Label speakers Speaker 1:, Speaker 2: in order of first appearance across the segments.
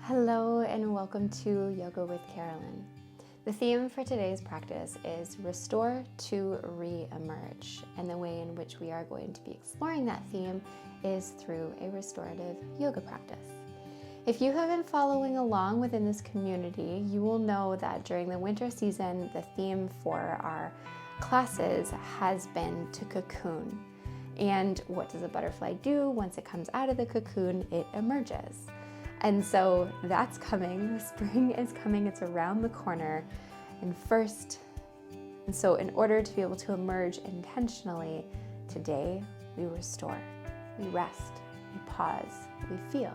Speaker 1: Hello and welcome to Yoga with Carolynne. The theme for today's practice is Restore to Re-emerge, and the way in which we are going to be exploring that theme is through a restorative yoga practice. If you have been following along within this community, you will know that during the winter season, the theme for our classes has been to cocoon. And what does a butterfly do once it comes out of the cocoon? It emerges. And so that's coming, spring is coming, it's around the corner. And so in order to be able to emerge intentionally, today we restore, we rest, we pause, we feel.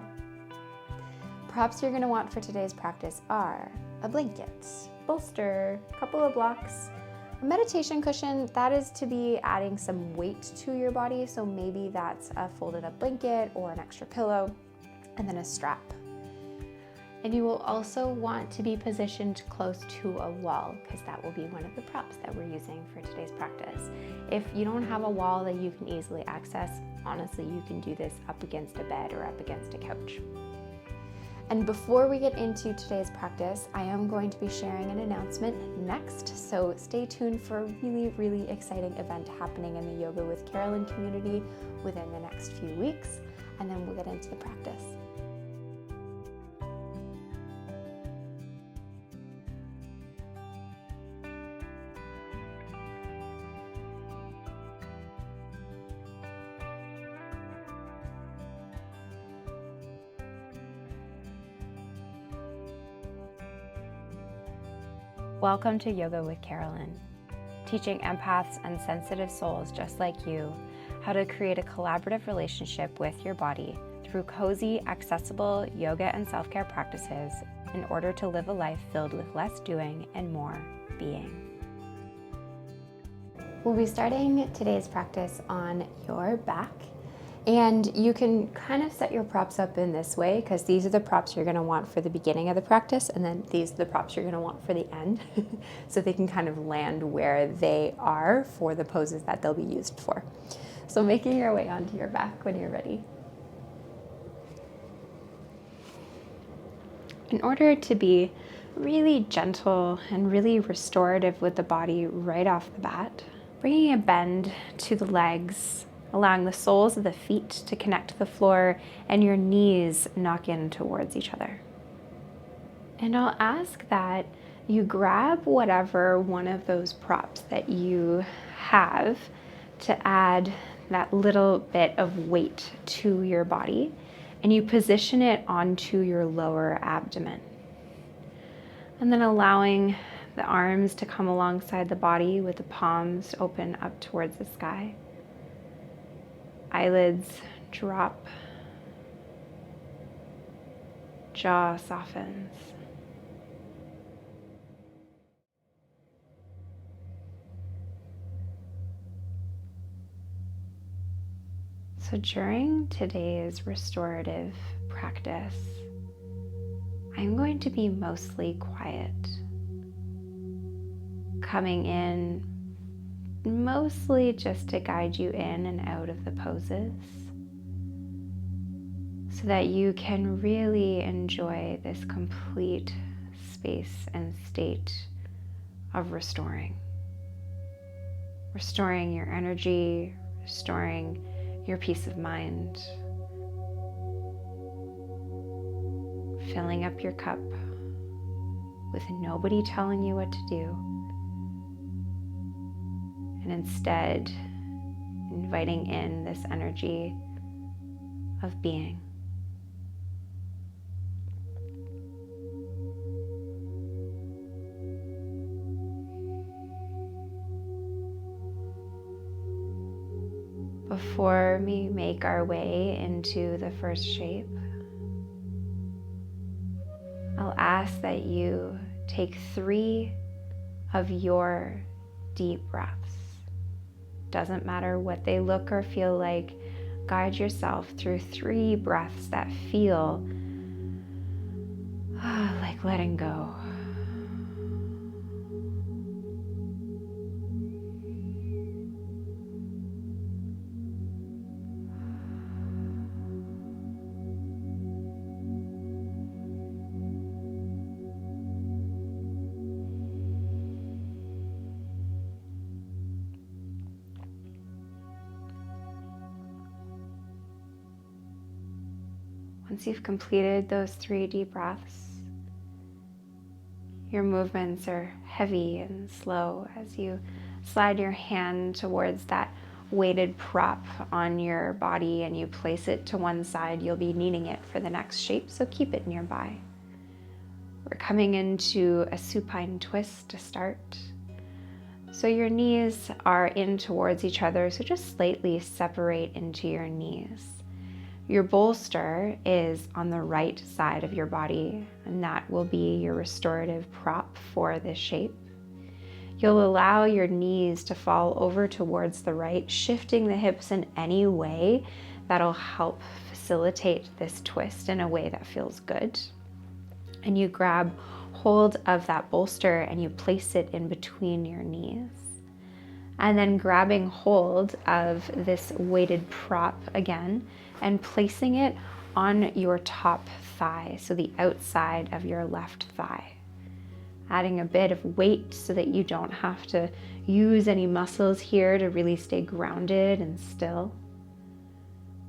Speaker 1: Props you're gonna want for today's practice are a blanket, bolster, a couple of blocks, a meditation cushion. That is to be adding some weight to your body, so maybe that's a folded up blanket or an extra pillow, and then a strap. And you will also want to be positioned close to a wall, because that will be one of the props that we're using for today's practice. If you don't have a wall that you can easily access, honestly, you can do this up against a bed or up against a couch. And before we get into today's practice, I am going to be sharing an announcement next, so stay tuned for a really, really exciting event happening in the Yoga with Carolynne community within the next few weeks, and then we'll get into the practice. Welcome to Yoga with Carolynne, teaching empaths and sensitive souls just like you how to create a collaborative relationship with your body through cozy, accessible yoga and self-care practices in order to live a life filled with less doing and more being. We'll be starting today's practice on your back. And you can kind of set your props up in this way, because these are the props you're going to want for the beginning of the practice, and then these are the props you're going to want for the end, so they can kind of land where they are for the poses that they'll be used for. So making your way onto your back when you're ready. In order to be really gentle and really restorative with the body right off the bat, bringing a bend to the legs, allowing the soles of the feet to connect to the floor and your knees knock in towards each other. And I'll ask that you grab whatever one of those props that you have to add that little bit of weight to your body, and you position it onto your lower abdomen. And then allowing the arms to come alongside the body with the palms open up towards the sky. Eyelids drop, jaw softens. So during today's restorative practice, I'm going to be mostly quiet, coming in mostly just to guide you in and out of the poses so that you can really enjoy this complete space and state of restoring your energy, restoring your peace of mind, filling up your cup with nobody telling you what to do, and instead inviting in this energy of being. Before we make our way into the first shape, I'll ask that you take 3 of your deep breaths. Doesn't matter what they look or feel like, guide yourself through 3 breaths that feel like letting go. Once you've completed those 3 deep breaths, your movements are heavy and slow as you slide your hand towards that weighted prop on your body and you place it to one side. You'll be needing it for the next shape, so keep it nearby. We're coming into a supine twist to start. So your knees are in towards each other, so just slightly separate into your knees. Your bolster is on the right side of your body, and that will be your restorative prop for this shape. You'll allow your knees to fall over towards the right, shifting the hips in any way that'll help facilitate this twist in a way that feels good. And you grab hold of that bolster and you place it in between your knees. And then grabbing hold of this weighted prop again and placing it on your top thigh, so the outside of your left thigh. Adding a bit of weight so that you don't have to use any muscles here to really stay grounded and still.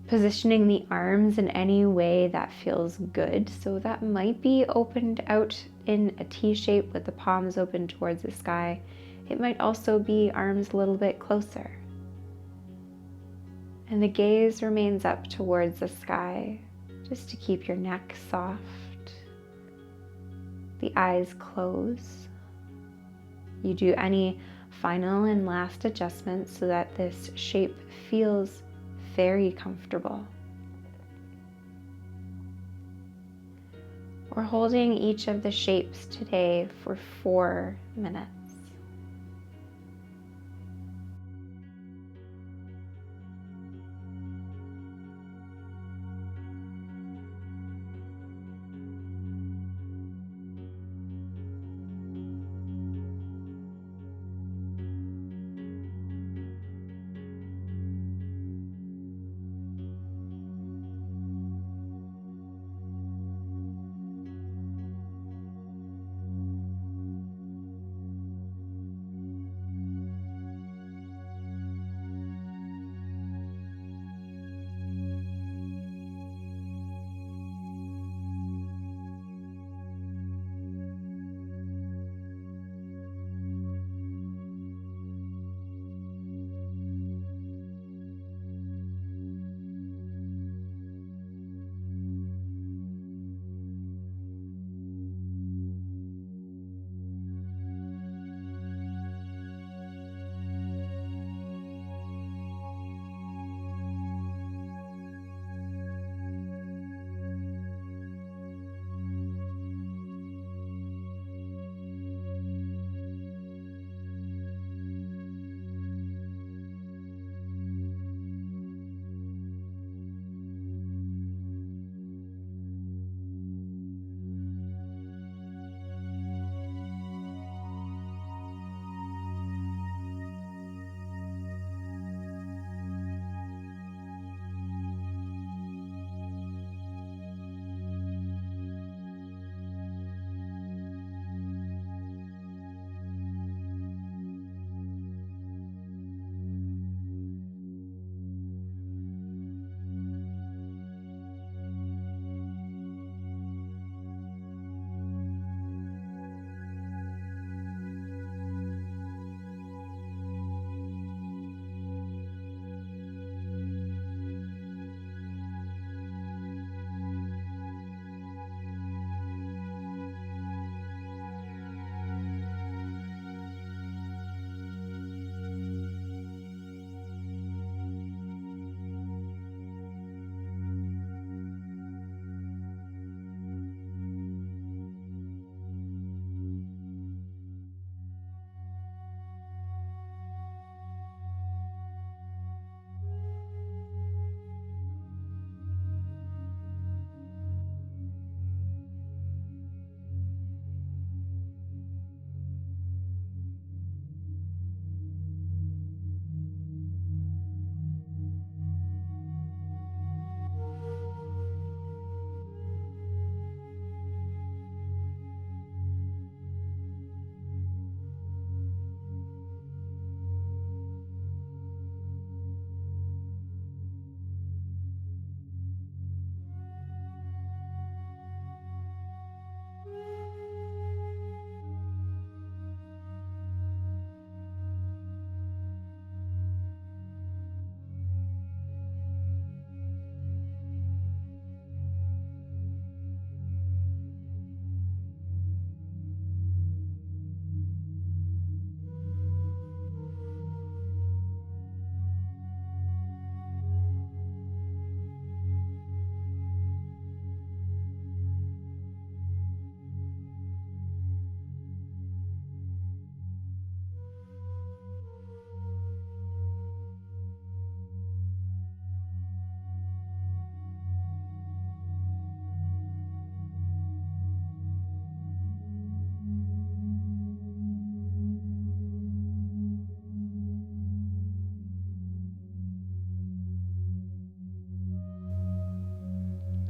Speaker 1: Positioning the arms in any way that feels good, so that might be opened out in a T shape with the palms open towards the sky. It might also be arms a little bit closer. And the gaze remains up towards the sky, just to keep your neck soft. The eyes close. You do any final and last adjustments so that this shape feels very comfortable. We're holding each of the shapes today for 4 minutes.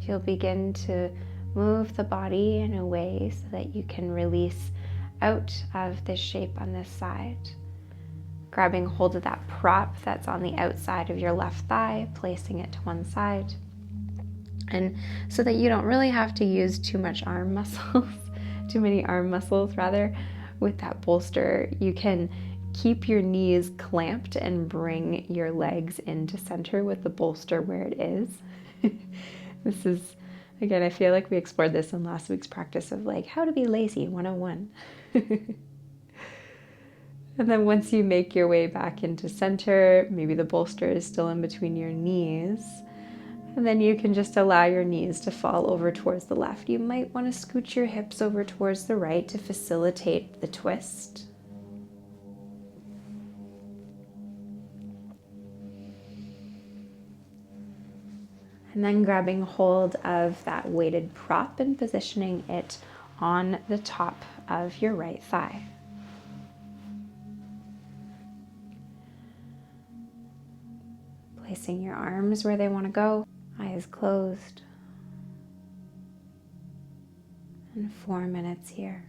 Speaker 1: You'll begin to move the body in a way so that you can release out of this shape on this side. Grabbing hold of that prop that's on the outside of your left thigh, placing it to one side. And so that you don't really have to use too many arm muscles rather, with that bolster, you can keep your knees clamped and bring your legs into center with the bolster where it is. This is, again, I feel like we explored this in last week's practice of like how to be lazy 101. And then once you make your way back into center, maybe the bolster is still in between your knees, and then you can just allow your knees to fall over towards the left. You might want to scoot your hips over towards the right to facilitate the twist. And then grabbing hold of that weighted prop and positioning it on the top of your right thigh. Placing your arms where they want to go, eyes closed. And 4 minutes here.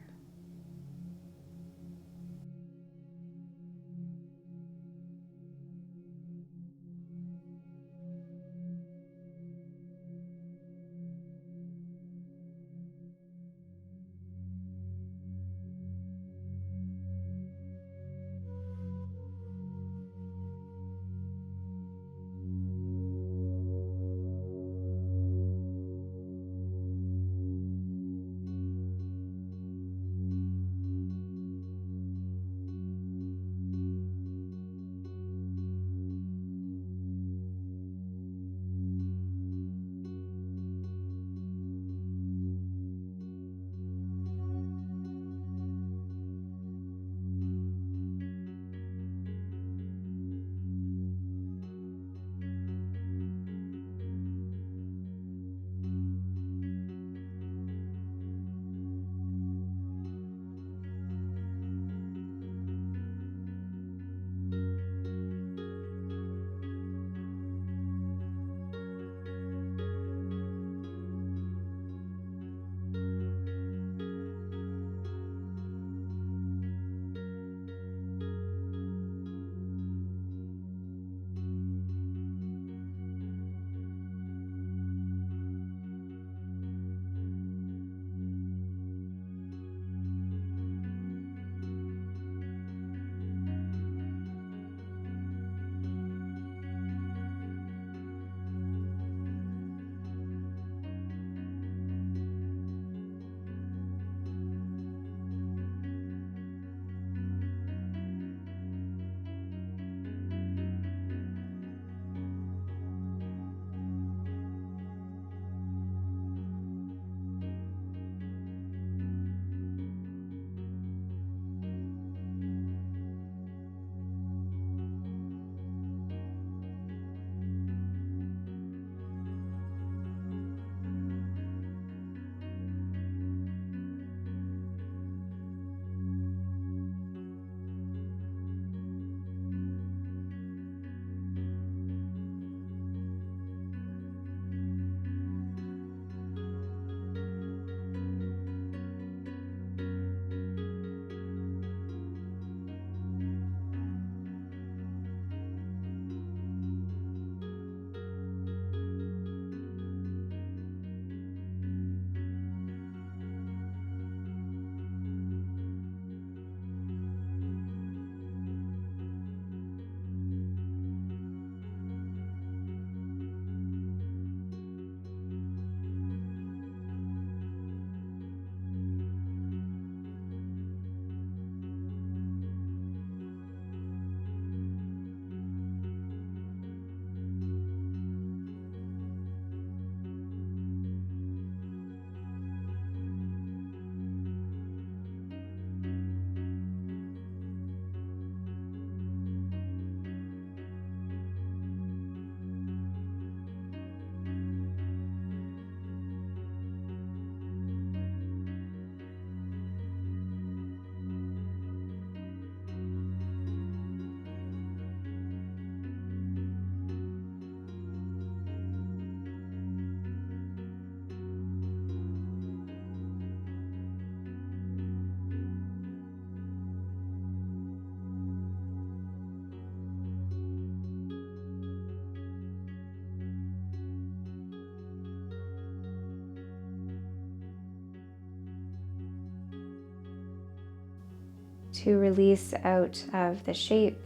Speaker 1: To release out of the shape,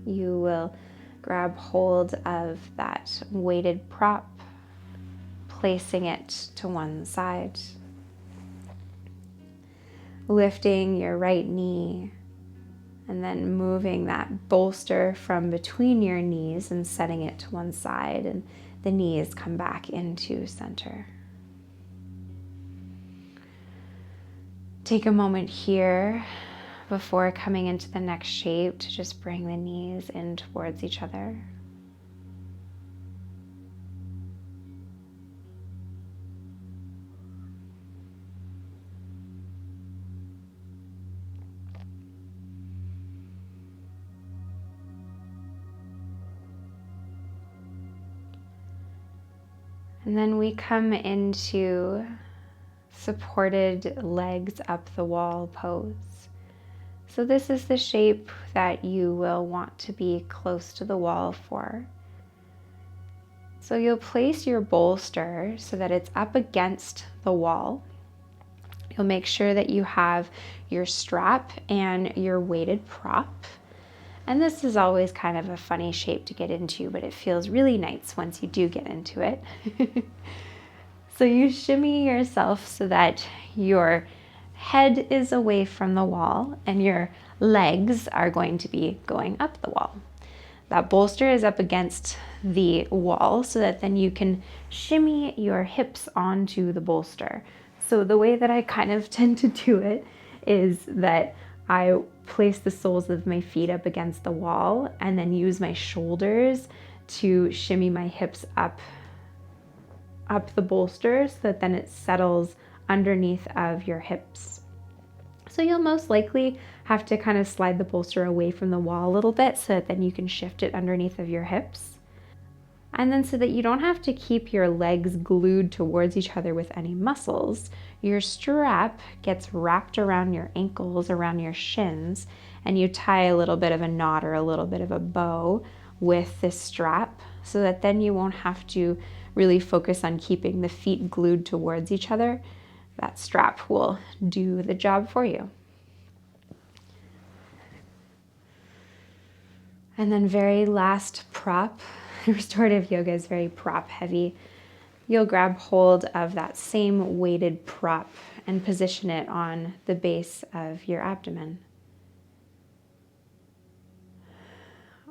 Speaker 1: you will grab hold of that weighted prop, placing it to one side, lifting your right knee, and then moving that bolster from between your knees and setting it to one side, and the knees come back into center. Take a moment here before coming into the next shape to just bring the knees in towards each other. And then we come into supported legs up the wall pose. So this is the shape that you will want to be close to the wall for. So you'll place your bolster so that it's up against the wall. You'll make sure that you have your strap and your weighted prop. And this is always kind of a funny shape to get into, but it feels really nice once you do get into it. So you shimmy yourself so that your head is away from the wall and your legs are going to be going up the wall. That bolster is up against the wall so that then you can shimmy your hips onto the bolster. So the way that I kind of tend to do it is that I place the soles of my feet up against the wall and then use my shoulders to shimmy my hips up the bolster so that then it settles underneath of your hips. So you'll most likely have to kind of slide the bolster away from the wall a little bit so that then you can shift it underneath of your hips. And then so that you don't have to keep your legs glued towards each other with any muscles, your strap gets wrapped around your ankles, around your shins, and you tie a little bit of a knot or a little bit of a bow with this strap so that then you won't have to really focus on keeping the feet glued towards each other. That strap will do the job for you. And then very last prop, restorative yoga is very prop heavy. You'll grab hold of that same weighted prop and position it on the base of your abdomen.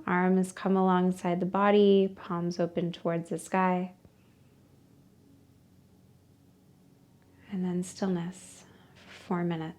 Speaker 1: Arms come alongside the body, palms open towards the sky. And then stillness for 4 minutes.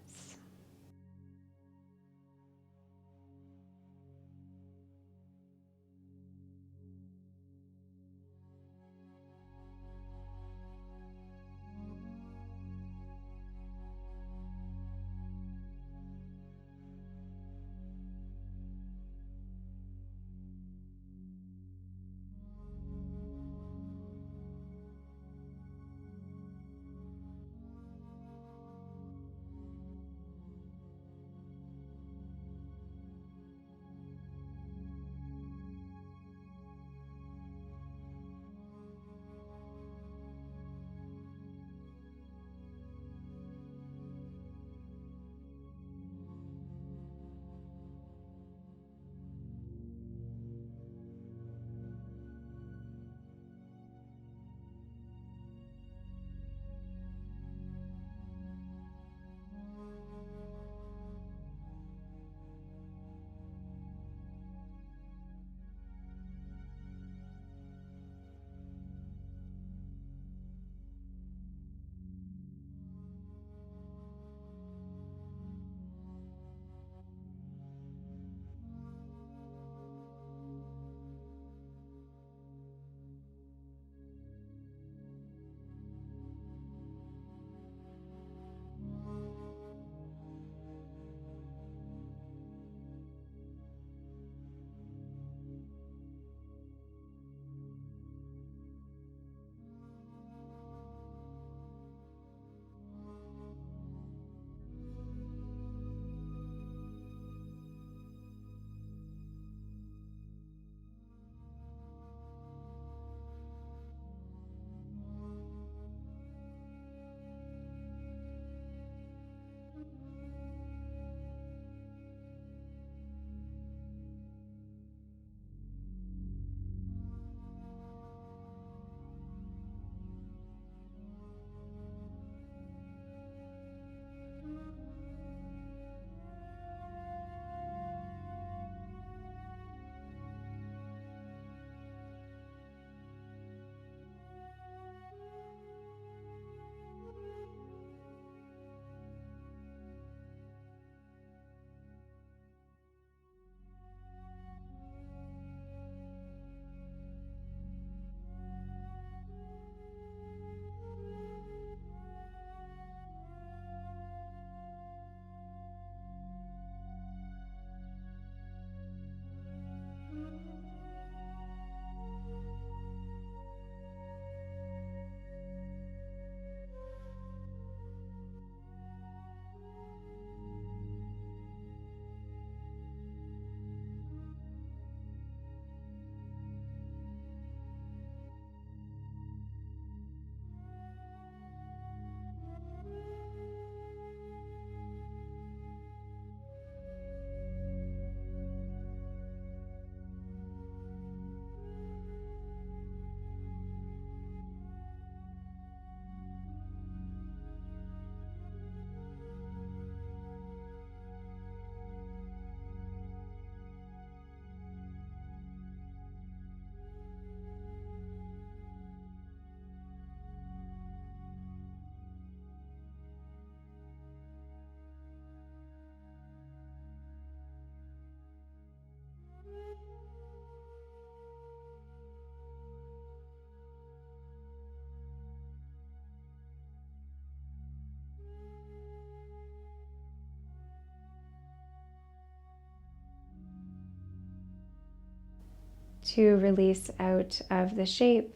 Speaker 1: to release out of the shape,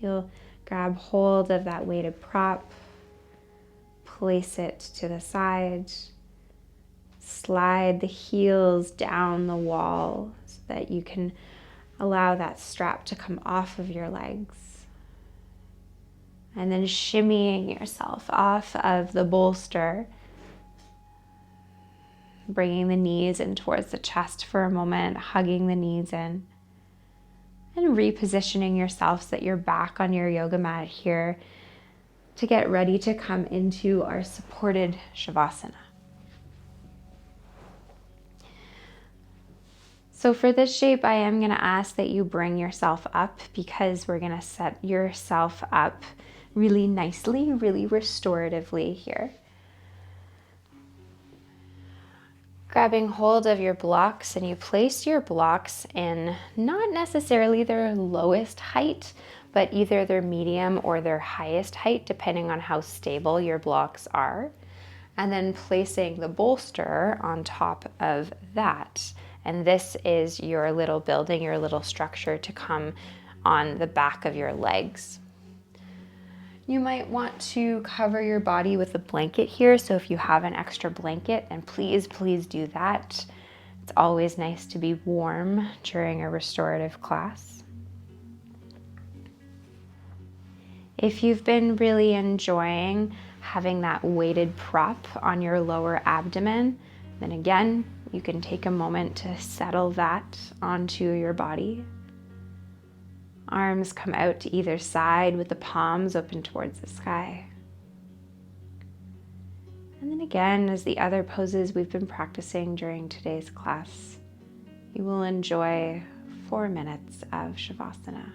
Speaker 1: you'll grab hold of that weighted prop, place it to the side, slide the heels down the wall so that you can allow that strap to come off of your legs. And then shimmying yourself off of the bolster, bringing the knees in towards the chest for a moment, hugging the knees in, and repositioning yourself so that you're back on your yoga mat here to get ready to come into our supported Shavasana. So for this shape, I am going to ask that you bring yourself up because we're going to set yourself up really nicely, really restoratively here. Grabbing hold of your blocks, and you place your blocks in not necessarily their lowest height, but either their medium or their highest height, depending on how stable your blocks are. And then placing the bolster on top of that. And this is your little building, your little structure to come on the back of your legs. You might want to cover your body with a blanket here. So if you have an extra blanket, and please do that. It's always nice to be warm during a restorative class. If you've been really enjoying having that weighted prop on your lower abdomen, then again, you can take a moment to settle that onto your body. Arms come out to either side with the palms open towards the sky. And then again, as the other poses we've been practicing during today's class, you will enjoy 4 minutes of Shavasana.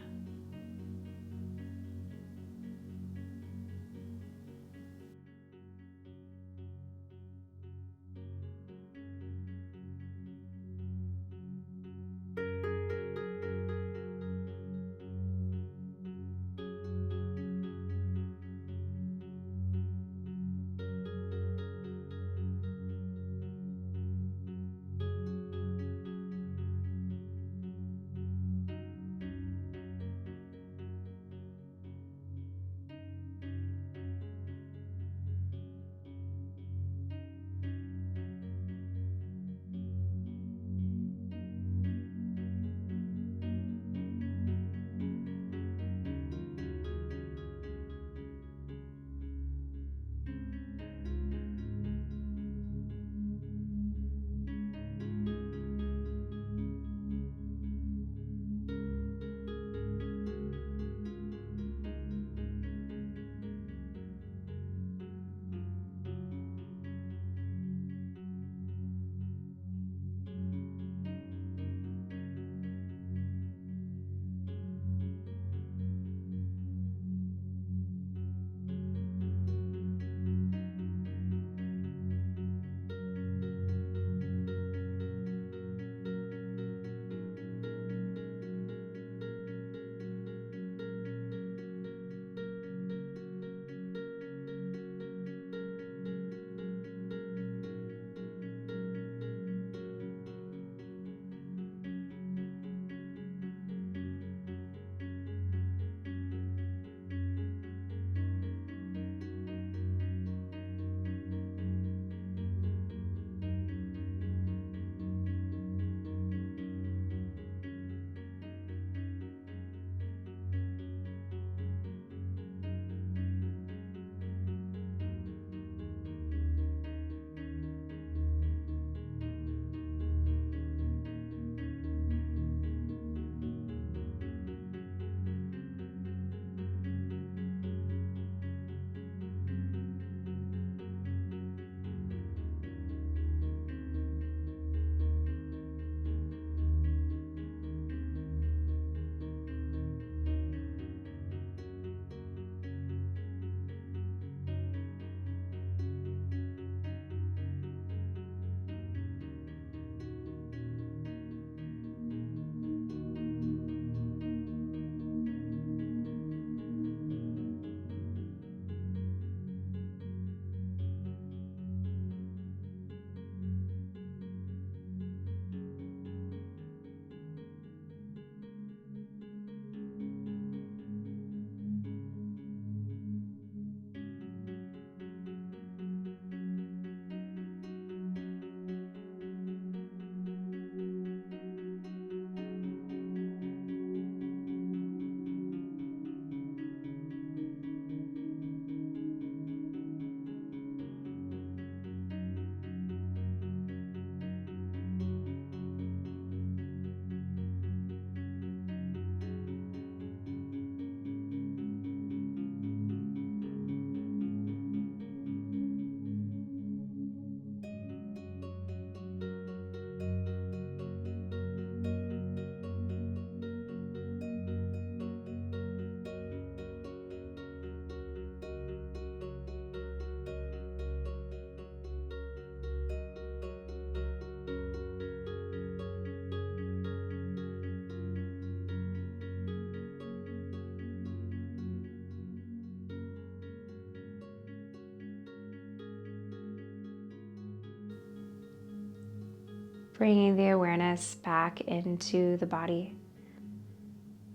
Speaker 1: Bringing the awareness back into the body,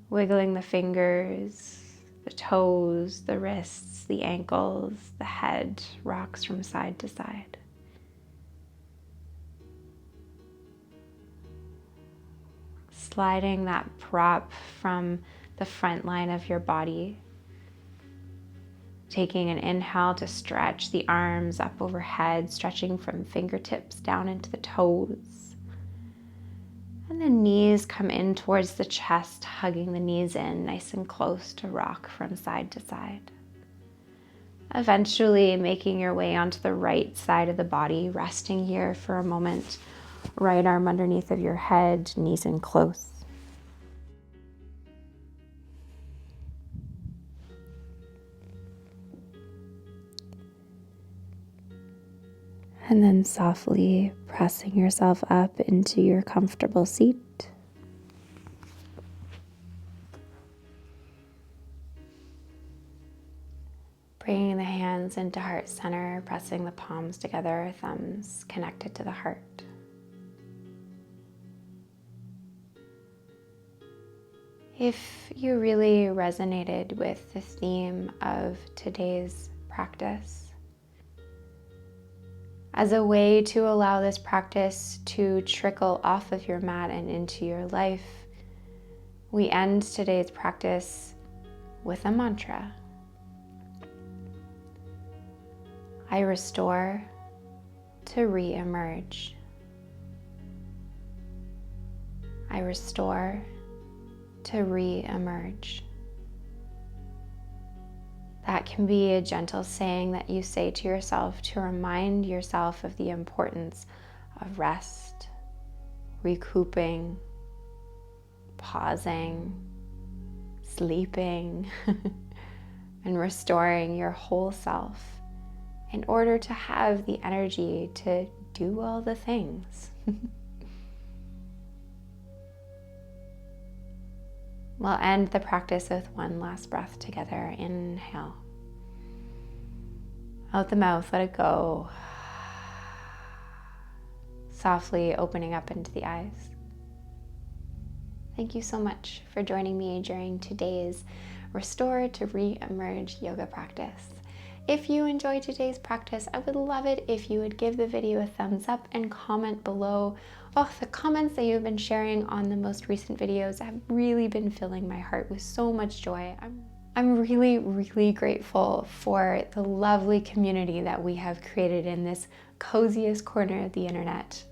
Speaker 1: wiggling the fingers, the toes, the wrists, the ankles, the head rocks from side to side. Sliding that prop from the front line of your body. Taking an inhale to stretch the arms up overhead, stretching from fingertips down into the toes. And the knees come in towards the chest, hugging the knees in nice and close to rock from side to side. Eventually making your way onto the right side of the body, resting here for a moment. Right arm underneath of your head, knees in close. And then softly pressing yourself up into your comfortable seat. Bringing the hands into heart center, pressing the palms together, thumbs connected to the heart. If you really resonated with the theme of today's practice, as a way to allow this practice to trickle off of your mat and into your life, we end today's practice with a mantra. I restore to re-emerge. I restore to re-emerge. That can be a gentle saying that you say to yourself to remind yourself of the importance of rest, recouping, pausing, sleeping, and restoring your whole self in order to have the energy to do all the things. We'll end the practice with one last breath together. Inhale. Out the mouth, let it go. Softly opening up into the eyes. Thank you so much for joining me during today's Restore to Re-emerge yoga practice. If you enjoyed today's practice, I would love it if you would give the video a thumbs up and comment below. Oh, the comments that you've been sharing on the most recent videos have really been filling my heart with so much joy. I'm really, really grateful for the lovely community that we have created in this coziest corner of the internet.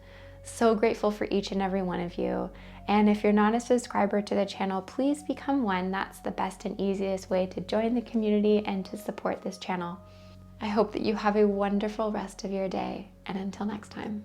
Speaker 1: So grateful for each and every one of you. And if you're not a subscriber to the channel, please become one. That's the best and easiest way to join the community and to support this channel. I hope that you have a wonderful rest of your day, and until next time.